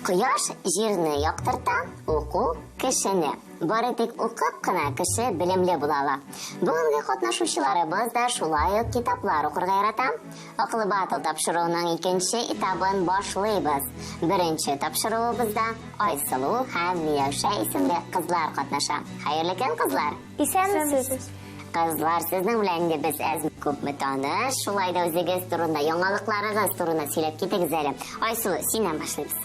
Кояш җирне яктырта, уку кешене. Бары тик укып кына кеше белемле була ала. Бүгенге катнашучыларыбыз да шулай ук китаплар укырга ярата. Акылы батыл тапшыруның икенче этабын башлыйбыз. Беренче тапшыруыбызда Айсылу һәм Миләүшә исемле кызлар катнаша. Хәерле көн, кызлар. Исәнмесез? Кызлар, сезнең белән инде без күпме таныш. Шулай да үзегез турында, яңалыкларыгыз турында сөйләп китегез әле. Айсылу, синнән башлыйбыз.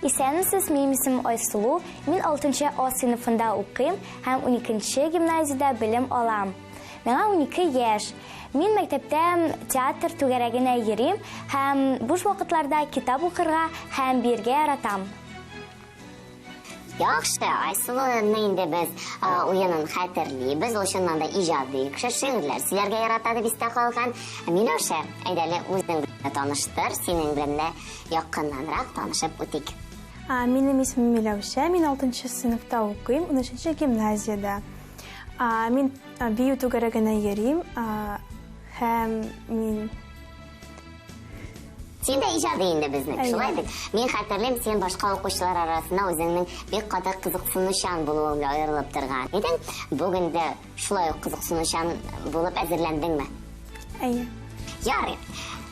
Исәнмесез, минем исемем Айсылу. Мин 6 А сыйныфында укыйм һәм 12 гимназиядә белем алам. Миңа 12 яшь. Мин мәктәптә театр түгәрәгенә йөрим һәм буш вакытларда китап укырга һәм биргә яратам. Яхшы, Айсылуны инде без уенын хәтерлибез, ул чыннан да иҗади кеше, шигырьләр сөйләргә ярата дип истә калган. Миләүшә, әйдәле үзең белән таныштыр, синең белән дә якыннанрак танышып үтик. Минем исемем Миләүшә, мин 6 сыйныфта укыйм, 13 гимназиядә. Мин бию түгәрәгенә йөрим һәм мин Син дә иҗади инде безнең, шулай бит. Мин хәтерлим, син башка укучылар арасында үзеңнең бик каты кызыксынучан булуың белән аерылып торган идең. Бүген дә шулай ук кызыксынучан булып әзерләндеңме? Әйе. Ярый.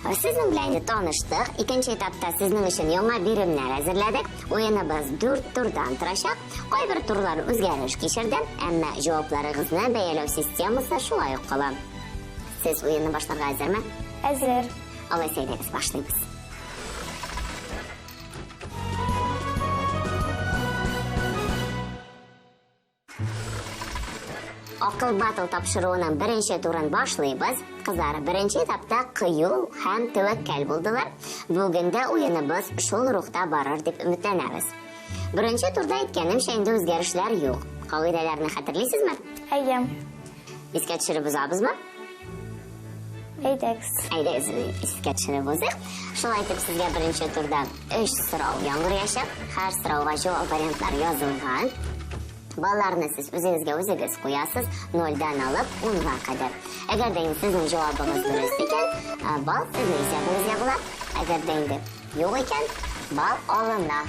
Сезнең белән дә таныштык. Икенче этапта сезнең өчен яңа биремнәр әзерләдек. Уеныбыз 4 турдан торачак. Кайбер турлар үзгәреш кичерде, әмма җавапларыгызны бәяләү системасы шулай ук кала. Сез уенны башларга әзерме? Әзер. Алай сөйләгез, башлыйбыз. Акыл батыл тапшыруының беренче турын башлыйбыз. Кызлар, беренче этапта кыю һәм тәвәккәл булдылар. Бүген дә уеныбыз шул рухта барыр дип өметләнәбез. Беренче турда әйткәнемчә инде үзгәрешләр юк. Кагыйдәләрне хәтерлисезме? Әйе. Искә төшереп узабызмы? Әйдәгез. Әйдәгез, искә төшереп узыйк. Шулай итеп, сезгә беренче турда 3 сорау яңгырыячак. Һәр сорауга җавап вариантлары язылган. Балларны сез үзегезгә үзегез куясыз, 0-дан алып 10-га кадәр. Әгәр дә сезнең җавабыгыз дөрес икән, бал сезнең исәбегезгә була. Әгәр дә инде юк икән, бал алына.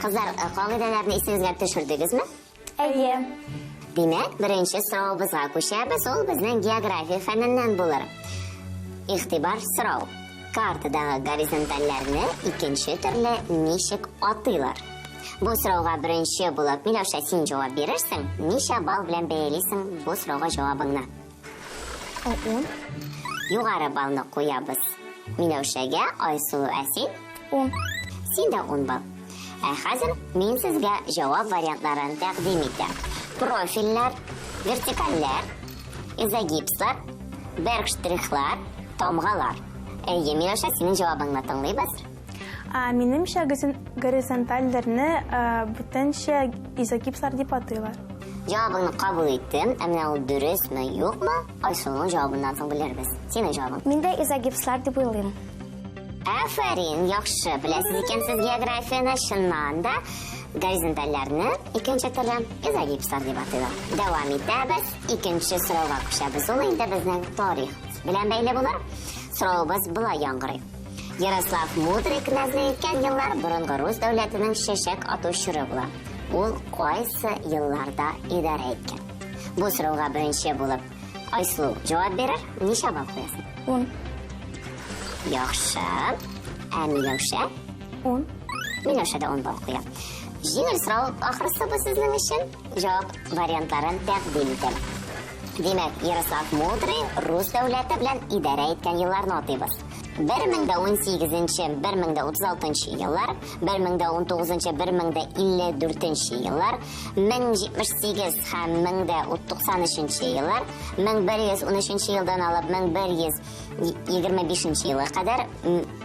Кызлар, кагыйдәләрне исегезгә төшердегезме? Әйе. Димәк, беренче соравыбызга күчәбез, ул безнең география фәненнән булыр. Игътибар сорау. Картадагы горизонтальләрне икенче төрле ничек атыйлар? Бу сорауга беренче булып Миләүшә син җавап бирерсең, ничә балл белән бәялисең бу сорауга җавабыңны? 10. Югары баллны куябыз. Миләүшәгә, Айсылу, син? 10. Син дә 10 балл. Хәзер мин сезгә җавап вариантларын тәкъдим итәм. Профильләр, вертикальләр, изогипслар, берг-штрихлар, тамгалар. Әйе, Миләүшә, синең җавабыңны тыңлыйбыз. Минемчә горизонтальләрне бүтәнчә изогипслар дип атыйлар. Җавабыңны кабул иттем. Менә ул дөресме, юкмы? Айсылуның җавабыннан соң белербез. Синең җавабың? Мин дә изогипслар дип уйлыйм. Афәрин, яхшы. Беләсез икән сез географияны, чыннан да горизонтальләрне икенче төрле изогипслар дип атыйлар. Дәвам итәбез. Икенче сорауга күчәбез. Ул инде безнең тарих белән бәйле булыр. Сораубыз болай яңгырый. Ярослав Мудрый князьлек иткән еллар борынгы Рус дәүләтенең чәчәк атучыры була. Ул кайсы елларда идарә иткән? Бу сорауга беренче булып Айсылу җавап бирер. Ничә балл куясың? 10. Яхшы. Миләүшә? 10. Миләүшә дә 10 балл куя. Җиңел сорау ахрысы бу сезнең өчен. Җавап вариантларын тәкъдим итәм. Димәк, Ярослав Мудрый Рус дәүләте белән идарә иткән елларны атыйбыз. 1018-1036 еллар, 1019-1054 еллар, 1078 һәм 1093 еллар, 1113 елдан алып 1125 елга кадәр,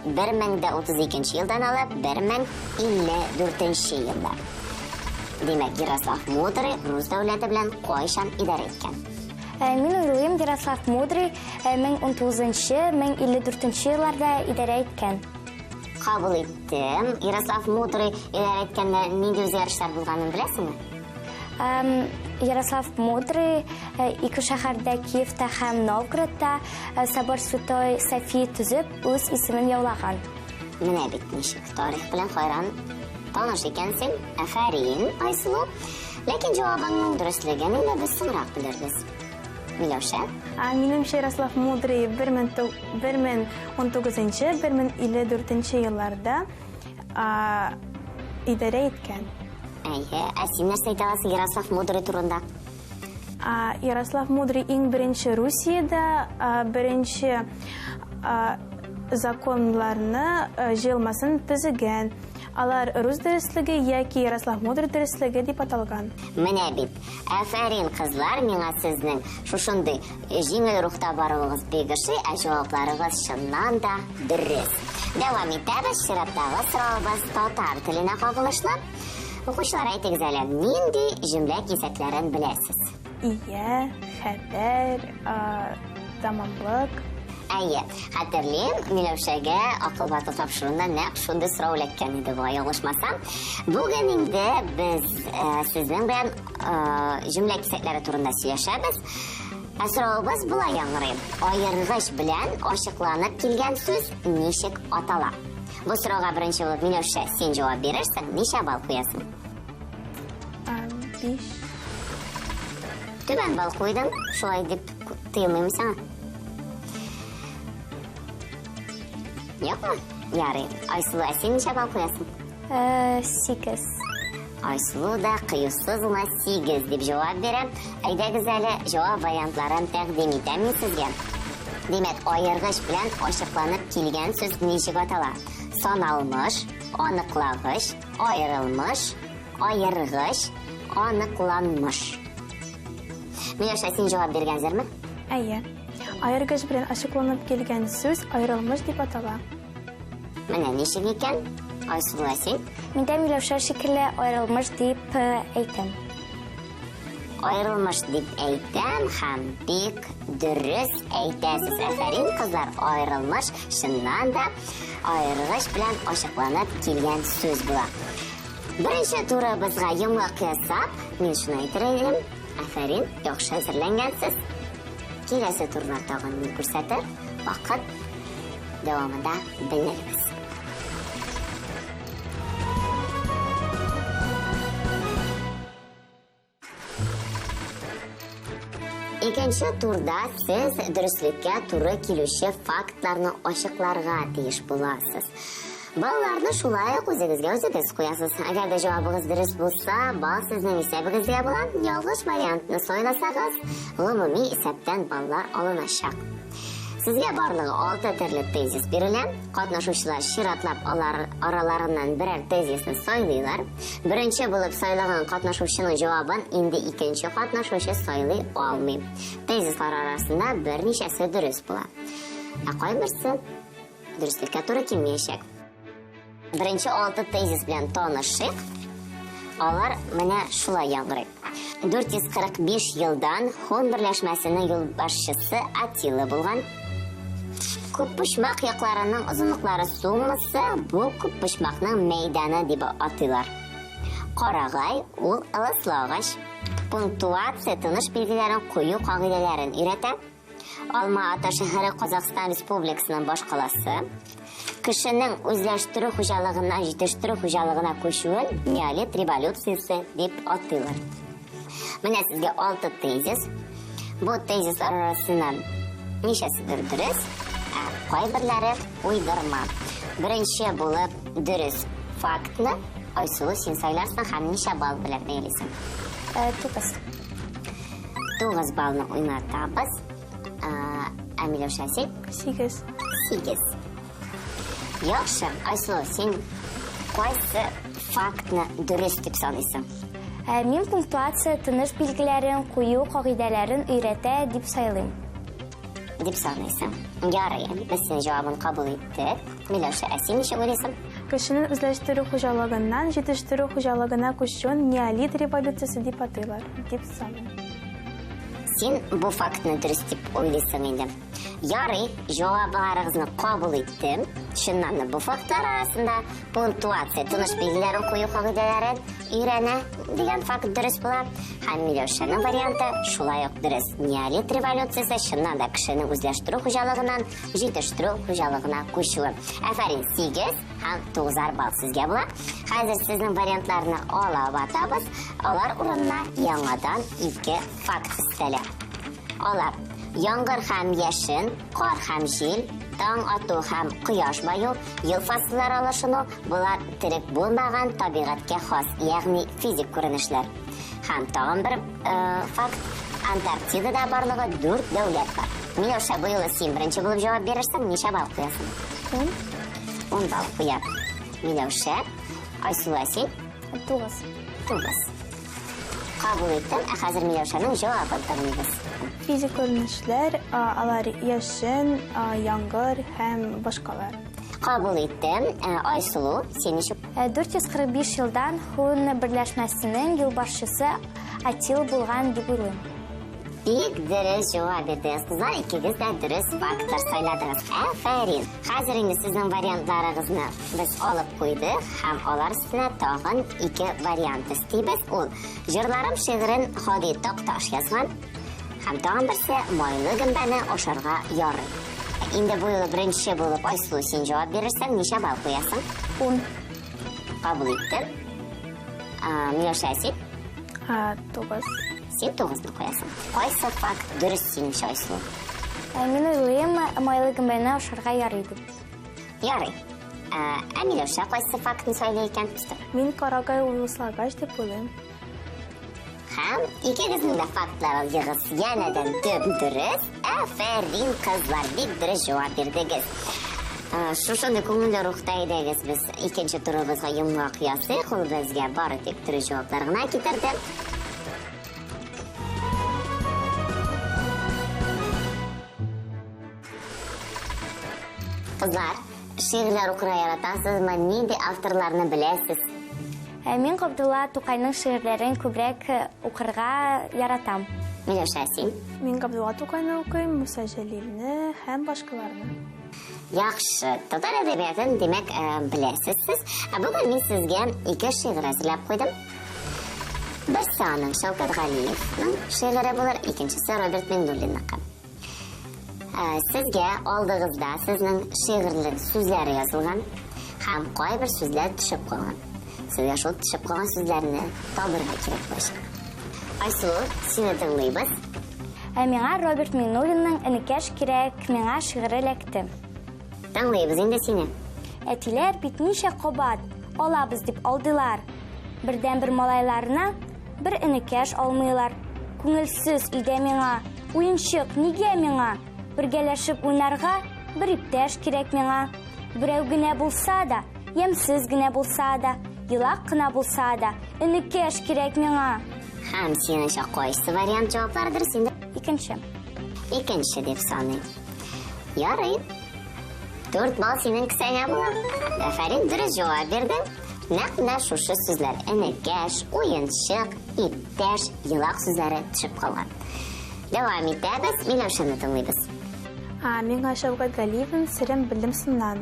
1032 елдан алып 1054 еллар. Димәк, Ярослав Мудрый Рус дәүләте белән кайчан идарә иткән? Мин уйлыйм, Ярослав Мудрый 1030-1054 елларда идарә иткән. Кабул иттем. Ярослав Мудрый идарә иткәндә нинди үзгәрешләр булганын беләсеңме? Ярослав Мудрый ике шәһәрдә, Киевта һәм Новгородта собор Святой Софии төзеп, үз исемен яулаган. Менә бит ничек тарих белән хайран таныш икәнсең. Афарин, Айсылу. Ләкин җавабыңның дөрестлеген инде без соңрак белербез. Миләүшә? Минемчә, Ярослав Мудрый 1019-1054 елларда идарә иткән. Әйе, ә син нәрсә әйтә аласың Ярослав Мудрый турында? Ярослав Мудрый иң беренче Русиядә беренче законларны җыелмасын төзегән. Алар рус дәреслеге яки Ярослав Мудрый дәреслеге дип аталган. Менә бит. Афарин, кызлар, миңа сезнең шушындый җиңел рухта баруыгыз бигеше, ә җавапларыгыз чыннан да дөрес. Дәвам итәбез. Чираттагы сорауыбыз татар теленә кагылышлы. Укучылар, әйтегез әле, нинди җөмлә кисәкләрен беләсез? Ия, хәбәр, тамамлык. Әйе, хәтерлим, Миләүшәгә акыл баты тапшыруында нәкъ шундый сорау эләккән иде бугай, ялгышмасам. Бүген инде без сезнең белән җөмлә кисәкләре турында сөйләшәбез. Ә сорауыбыз булай яңгырый. Аергыч белән ачыкланып килгән сүз ничек атала? Бу сорауга беренче булып Миләүшә, син җавап бирерсең, ничә балл куясың? 5. Түбән балл куйдың, шулай дип тыйылмыймы сиңа? Юкмы? Ярый. Айсылу, ә син ничә балл куясың? 8. Айсылу да кыюсыз гына 8 дип җавап бирә. Әйдәгез әле җавап вариантларын тәкъдим итәм сезгә. Димәк, аергыч белән ачыкланып килгән сүз ничек атала? Саналмыш, аныклагыч, аерылмыш, аергыч, аныкланмыш. Миләүшә, син җавап биргәнсеңме? Әйе. Аергыч белән ачыкланып килгән сүз аерылмыш дип атала. Менә ничек икән? Айсылу, син? Мин дә Миләүшә шикелле аерылмыш дип әйтәм. Аерылмыш дип әйтәм һәм бик дөрес әйтәсез. Афарин, кызлар, аерылмыш чыннан да аергыч белән ачыкланып килгән сүз була. Беренче турыбызга йомгак ясап, мин шуны әйтер идем. Афарин, яхшы әзерләнгәнсез. Киләсе турда тагын мин күрсәтер. Вакыт дәвамында белербез. Икенче турда сез дөреслеккә туры килүче фактларны ачыкларга тиеш буласыз. Балларны шулай ук үзегез куясыз. Әгәр дә җавабыгыз дөрес булса, балл сезнең исәбегездә була. Ялгыш вариантны сайласагыз, гомуми исәптән баллар алыначак. Сезгә барлыгы 6 төрле тезис бирелә. Катнашучылар чиратлап араларыннан берәр тезисны сайлыйлар. Беренче булып сайлаган катнашучының җавабын инде икенче катнашучы сайлый алмый. Тезислар арасында берничәсе дөрес була. Ә кайберсе дөреслеккә туры килмәячәк. Беренче 6 тезис белән танышыйк. Алар менә шулай яңгырый. 445 елдан Хон берләшмәсенең юлбашчысы Атила булган. Күппочмак якларының озынлыклары суммасы бу күппочмакның мәйданы дип атыйлар. Карагай ул ылыслагыч. Пунктуация тыныш билгеләрен кую кагыйдәләрен өйрәтә. Алма-Ата шәһәре Казакстан Республикасының башкаласы. Кешенең үзләштерү хуҗалыгына җитештерү хуҗалыгына күчүен неолит революциясе дип атыйлар. Менә сезгә 6 тезис. Бу тезислар арасыннан ничәседер дөрес, кайберләре уйдырма. Беренче булып дөрес фактны Айсылу син сайларсың һәм ничә балл белән бәялисең? 9. 9 баллны уйнатабыз. Миләүшә, син? 8. 8. Яхшы, Айсылу, син кайсы фактны дөрес дип саныйсың? Мин пунктуация тыныш билгеләрен кую кагыйдәләрен өйрәтә дип сайлыйм. Дип саныйсың. Ярый, без синең җавабын кабул иттек. Миләүшә, син ничек уйлыйсың? Кешенең үзләштерү хуҗалыгыннан җитештерү хуҗалыгына күчүен неолит революциясе дип атыйлар, дип саныйм. Син бу фактны дөрес дип уйлыйсың инде. Ярый, җавапларыгызны кабул иттем. Чыннан да бу фактлар арасында пунктуация тыныш билгеләрен кую кагыйдәләрен өйрәнә дигән факт дөрес була. Һәм Миләүшәнең варианты шулай ук дөрес. Неолит революциясе чыннан да кешене үзләштерү хуҗалыгыннан җитештерү хуҗалыгына күчүе. Афәрин, 8 һәм 9 балл сезгә була. Хәзер сезнең вариантларны алып атабыз. Алар урынына яңадан 2 факт өстәлә. Алар яңгыр һәм яшен, кар һәм җил, таң ату һәм кояш баю, ел фасыллары алышыну, булар терек булмаган табигатькә хас, ягъни физик күренешләр. Һәм тагын бер факт, Антарктидада барлыгы 4 дәүләт бар. Миләүшә, бу юлы син беренче булып җавап бирерсең, ничә балл куясың? 10 балл куя. Миләүшә, Айсылу, син? 9. 9. Кабул иттем, ә хәзер Миләүшәнең җавабын тыңлыйбыз. Физик күренешләр, алар яшен, яңгыр һәм башкалар. Кабул иттем, Айсылу, син ничек? 445 елдан Һун берләшмәсенең юлбашчысы Атил булган дип уйлыйм. Бик дөрес җавап бирдегез, кызлар, икегез дә дөрес фактлар сайладыгыз. Афәрин. Хәзер инде сезнең вариантларыгызны без алып куйдык һәм алар өстенә тагын 2 вариант өстибез. Ул җырларым шигырен Хади Такташ язган һәм тагын берсе майлы гөмбәне ашарга ярый. Инде бу юлы беренче булып Айсылу, син җавап бирерсең, ничә балл куясың? 10. Кабул иттем. Миләүшә, син? 9. Син 9-ны куясың. Кайсы факт дөрес синеңчә, Айсылу? Мин уйлыйм, майлы гөмбәне ашарга ярый дип. Ярый. Миләүшә кайсы фактны сөйләй икән? Мин карагай уйслагач дип уйлыйм. Һәм икегезнең дә фактларыгыз янәдән төп дөрес. Афәрин, кызлар, бик дөрес җавап бирдегез. Шушында күңелле рухта идегез без икенче турыбызга йомгак ясыйк. Ул безгә бары тик дөрес җаваплар гына китерде. Кызлар, шигырьләр укырга яратасызмы? Нинди авторларны беләсез? Мин Габдулла Тукайның шигырьләрен күбрәк укырга яратам. Миләүшә, син? Мин Габдулла Тукайны укыйм, Муса Җәлилне һәм башкаларны. Яхшы, татар әдәбиятын димәк беләсез сез. Бүген мин сезгә 2 шигырь әзерләп куйдым. Берсе аның Шәүкәт Галиевның шигыре булыр, икенчесе Роберт Миндуллинныкы. Сезгә алдыгызда сезнең шигырьлек сүзләре язылган һәм кайбер сүзләр төшеп калган. Сезгә шул төшеп калган сүзләрне табырга кирәк булачак. Айсылу, сине тыңлыйбыз. Миңа Роберт Миндуллинның «Энекәш кирәк» миңа шигыре эләкте. Тыңлыйбыз инде сине. Әтиләр бит ничә кабат алабыз дип алдылар. Бердән-бер малайларына бер энекәш алмыйлар. Күңелсез өйдә миңа, уенчык нигә миңа? Бергәләшеп уйнарга бер иптәш кирәк миңа. Берәү генә булса да, ямсыз генә булса да, елак кына булса да, энекәш кирәк миңа. Һәм синеңчә кайсы вариант җаваплардыр синде? Икенче. Икенче дип саный. Ярый. 4 балл синең кесәңә була. Афәрин, дөрес җавап бирдең. Нәкъ шушы сүзләр энекәш, уенчык, иптәш, елак сүзләре төшеп калган. Дәвам итәбез, Миләүшәне тыңлыйбыз. Миңа Шәүкәт Галиевның «Серем белем сыннан»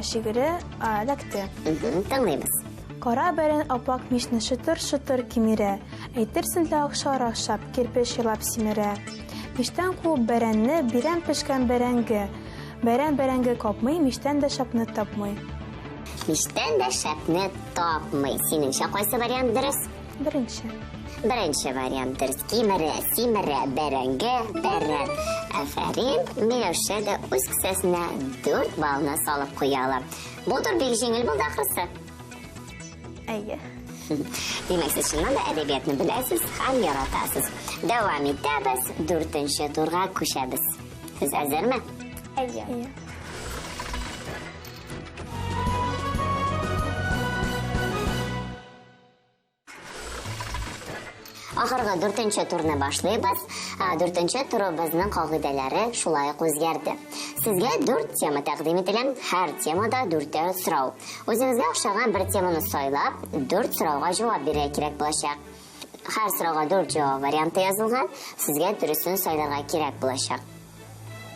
шигыре эләкте. Тыңлыйбыз. Кара бәрән апак мишне шытыр-шытыр кимерә. Әйтерсең лә ахшап, кирпеш елап симерә. Миштән куып бәрәнне бирәм пешкән бәрәнгә. Бәрән бәрәнгә капмый, миштән дә шапны тапмый. Миштән дә шапны тапмый. Синеңчә кайсы вариант дөрес? Беренче вариант дөрес. Кимерә, симерә, бәрәнгә, бәрән. Афәрин, Миләүшә дә үз кесәсенә 4 баллны салып куя. Бу тур бик җиңел булды ахрысы. Әйе. Димәк, сез чыннан да әдәбиятны беләсез һәм яратасыз. Дәвам итәбез, 4-нче турга күчәбез. Сез әзерме? Әйе. Ахыргы 4-нче турны башлыйбыз. 4-нче турыбызның кагыйдәләре шулай ук үзгәрде. Сезгә 4 тема тәкъдим ителә. Һәр темада 4 сорау. Үзегезгә охшаган бер теманы сайлап, 4 сорауга җавап бирергә кирәк булачак. Һәр сорауга 4 җавап варианты язылган. Сезгә дөресен сайларга кирәк булачак.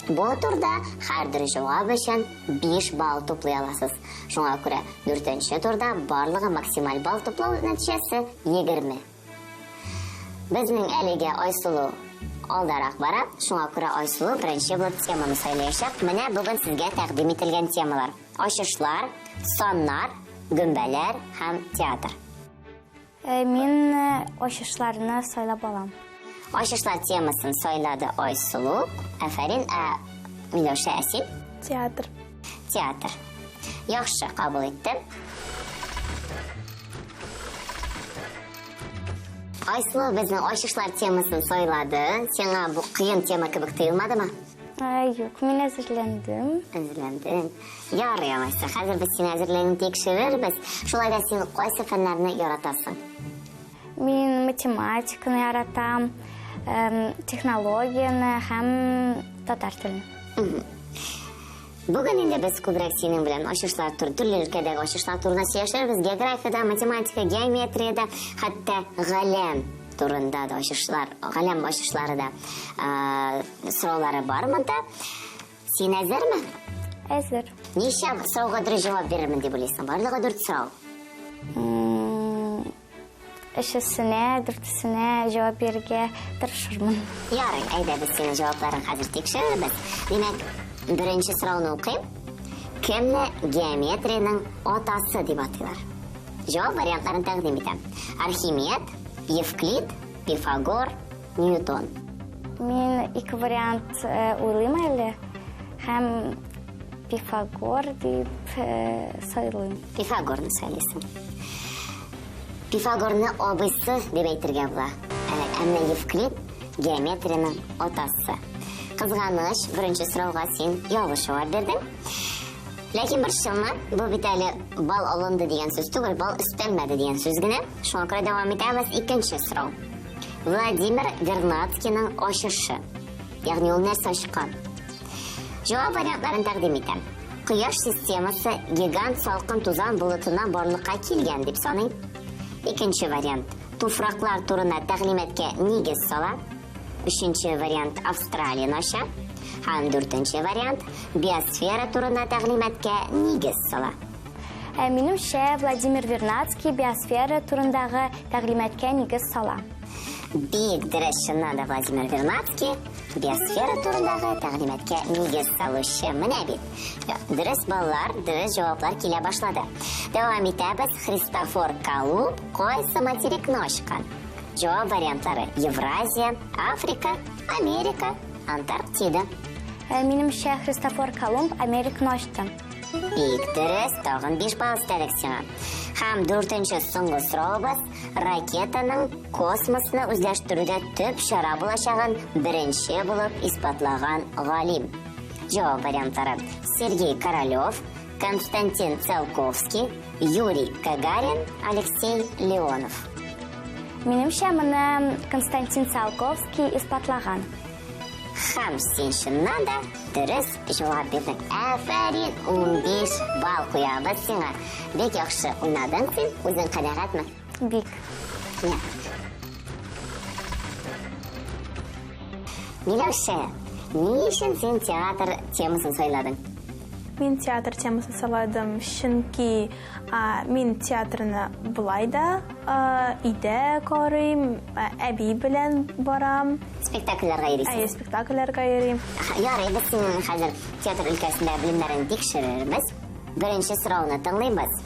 Бу турда һәр җавап өчен 5 балл туплый аласыз. Шуңа күрә 4нче турда барлыгы максималь балл туплау нәтиҗәсе 20. Безнең әлегә Айсылу алдарак бара. Шуңа күрә Айсылу беренче булып теманы сөйләячәк. Менә бүген сезгә тәкъдим ителгән темалар: ачышлар, саннар, гөмбәләр һәм театр. Мин ачышларны сайлап алам. Ачышлар темасын сөйләде Айсылу. Афәрин, Миләүшә Әсил. Театр. Театр. Яхшы, кабул иттем. Айсылу безнең ачышлар темасын сөйләде. Сиңа бу кыен тема кебек тоелмадымы? Юк, мин әзерләндем. Әзерләндең. Ярый, Айса, хәзер без сине әзерләнүен тикшерербез. Шулай да син кайсы фәннәрне яратасың? Мин математиканы яратам, технологияны һәм татар телен. Бүген инде без күбрәк синең белән ачышлар төрле өлкәдәге ачышлар турында сөйләшәбез. Географиядә, математика, геометриядә, хәтта галәм турында да ачышлар, галәм ачышлары да сораулары бар монда. Син әзерме? Әзер. Ничә сорауга дөрес җавап бирермен дип уйлыйсың? Барлыгы 4 сорау. Өчесенә, дүртесенә җавап бирергә тырышырмын. Ярый, әйдә без синең җавапларын хәзер тикшерербез. Димәк, беренче сорауны укыйм. Кемне геометриянең атасы дип атыйлар? Җавап вариантларын тәкъдим итәм. Архимед, Евклид, Пифагор, Ньютон. Мин 2 вариант уйлыйм әле. Һәм Пифагор дип сайлыйм. Пифагорны сөйләсен. Пифагорны абыйсы дип әйтергә була. Әмма Евклид геометриянең атасы. Кызганыч, беренче сорауга син ялгыш җавап бирдең. Ләкин бер шылма, бу бит әле бал алынды дигән сүз түгел, бал өстәлмәде дигән сүз генә. Шуңа күрә дәвам итәбез. Икенче сорау. Владимир Вернадскийның ачышы. Ягъни ул нәрсә ачкан? Җавап вариантларын тәкъдим итәм. Кояш системасы гигант салкын тузан болытына барлыкка килгән дип саный. Икенче вариант. Туфраклар турында тәгълиматкә нигез сала. Өченче вариант. Австралияны ача. Һәм 4нче вариант. Биосфера турында тәгълиматкә нигез сала. Минемчә, Владимир Вернадский биосфера турындагы тәгълиматкә нигез сала. Бик дөрес, чыннан да Владимир Вернадский биосфера турындагы тәгълиматкә нигез салучы. Менә бит. Дөрес баллар, дөрес җаваплар килә башлады. Дәвам итәбез. Христофор Колумб кайсы материкны ачкан? Җавап вариантлары: Евразия, Африка, Америка, Антарктида. Минемчә, Христофор Колумб Американы ачты. Бик дөрес, тагын 5 балл өстәлек сиңа. Һәм 4нче соңгы сораубыз: ракетаның космосны үзләштерүдә төп чара булачагын беренче булып испатлаган галим. Җавап вариантлары: Сергей Королёв, Константин Циолковский, Юрий Гагарин, Алексей Леонов. Минемчә, моны Константин Циолковский испатлаган. Һәм син чыннан да дөрес җавап бирдең. Афәрин, 15 балл куябыз сиңа. Бик яхшы уйнадың син, үзең канәгатьме? Бик. Миләүшә, ни өчен син театр темасын сайладың? Мин театр темасын сайладым, чөнки мин театрны булай да өйдә карыйм, әби белән барам. Спектакльләргә йөрисең. Спектакльләргә йөрим. Ярый, без синең хәзер театр өлкәсендә белемнәрен тикшерербез. Беренче сорауны тыңлыйбыз.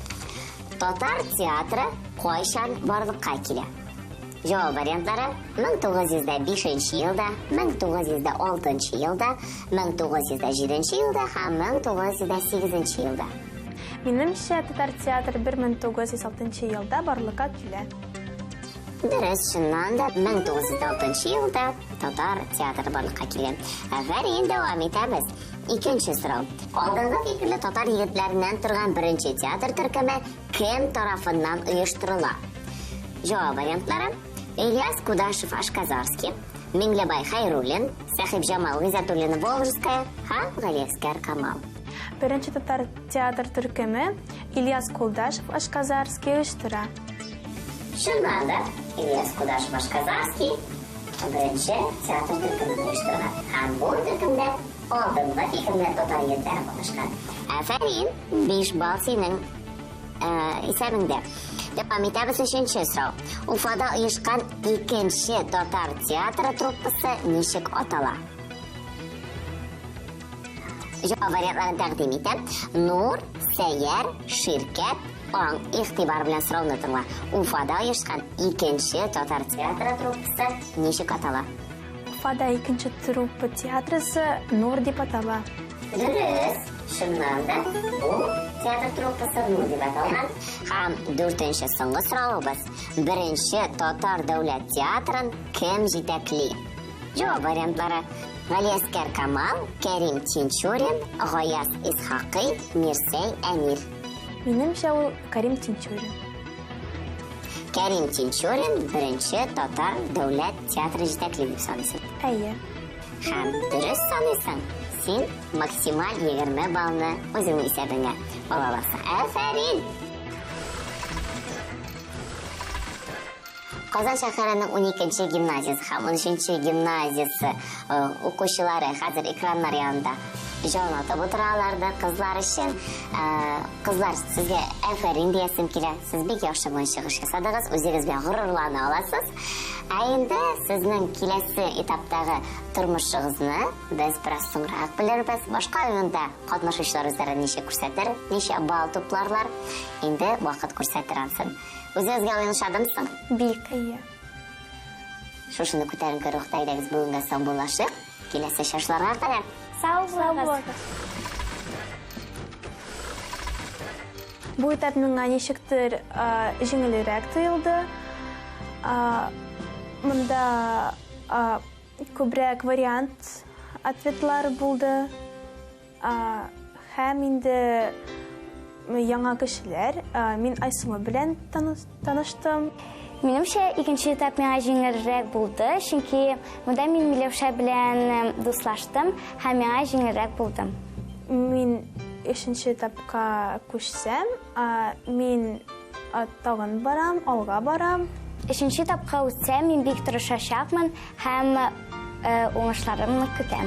Татар театры кайчан барлыкка килә? Җавап вариантлары: 1905 елда, 1906 елда, 1907 елда һәм 1908 елда. Минемчә, татар театры 1906 елда барлыкка килә. Дөрес, чыннан да 1906 елда татар театры барлыкка килгән. Афәрин, дәвам итәбез. Икенче сорау. Алдынгы фикерле татар егетләреннән торган беренче театр төркеме кем тарафыннан оештырыла? Җавап вариантлары: Ильяс Кудашев Ашказарский, Миңлебай Хайруллин, Сәхип Җамал Гыйззәтуллина Волжская һәм Галиәскәр Камал. Беренче татар театр төркеме Ильяс Кудашев Ашказарский оештыра. Чыннан да Ильяс Кудашев Ашказарский Birinchi teatr turkumini uyushtirgan. Ham bu turkumda oldingi filmlar totaliyatlar qatnashgan. Afarin 5 ball sening hisobingda. Devam etamiz 3-chi so'rov. Ufada uyushgan ikkinchi tatar teatri truppasi nechik ataladi? Javob variantlarini taqdim etam. Nur, Sayar, Shirkat, Ong e'tibor bilan so'rovni tingla. Ufada uyushgan ikkinchi tatar teatri truppasi nechik ataladi? Ufada ikkinchi truppa teatrisi Nur deb ataladi. Durust. Shundan bu teatr truppasi Nur deb atalgan. Ham 4-chi so'nggi so'rovimiz. Birinchi tatar davlat teatrini kim yetaklaydi? Javob variantlari: G'aliyaskar Kamal, Karim Tinchurin, G'oyas Ishaqiy, Mirsay Amir. Menimcha u Karim Tinchurin. Karim Tinchurin birinchi tatar davlat teatri yetaklaydi deb sanaysan. Ayya. Ham durust sanaysan. Sen maksimal 20 ballni o'zingning hisobingga ola olasan. Afarin! Qozon shahrining 12-chi gimnaziyasi ham 13-chi gimnaziyasi o'quvchilari hozir ekranlar yonida jon otib o'tiralardi. Qizlar uchun qizlar sizga afarin deyasim keladi. Siz bek yaxshi bilan chiqish yasadingiz, o'zingiz bilan g'ururlana olasiz. Endi sizning kelasi etapdagi turmushingizni biz biroz so'ngroq bilamiz. Boshqa o'yinda qatnashuvchilar o'zlari necha ko'rsatar, necha ball to'plarlar, endi vaqt ko'rsatiramiz. O'zingizga o'ynashadimsiz? Ayya. Shuni ko'tarinki ruhdaysiz bugunga sog'lashib, kelasi shoshlarga qadar Sağ olun. Bu etap menga nechikdir jеңілірек tuyuldu. Munda ko'proq variant ответлар bo'ldi. Ham endi яңа кешеләр, мен Айсыма белән таныштым. Менімше, ikkinchi etap миңа жеңілірек болды, чөнки монда мен Миләүшә белән дуслаштым, һәм миңа жеңілірек болды. Мен 3-нче этапка күчсәм, мен тагын барам, алга барам. 3-нче etapка үтсәм, мин бик тырышачакмын һәм уңышларымны көтәм.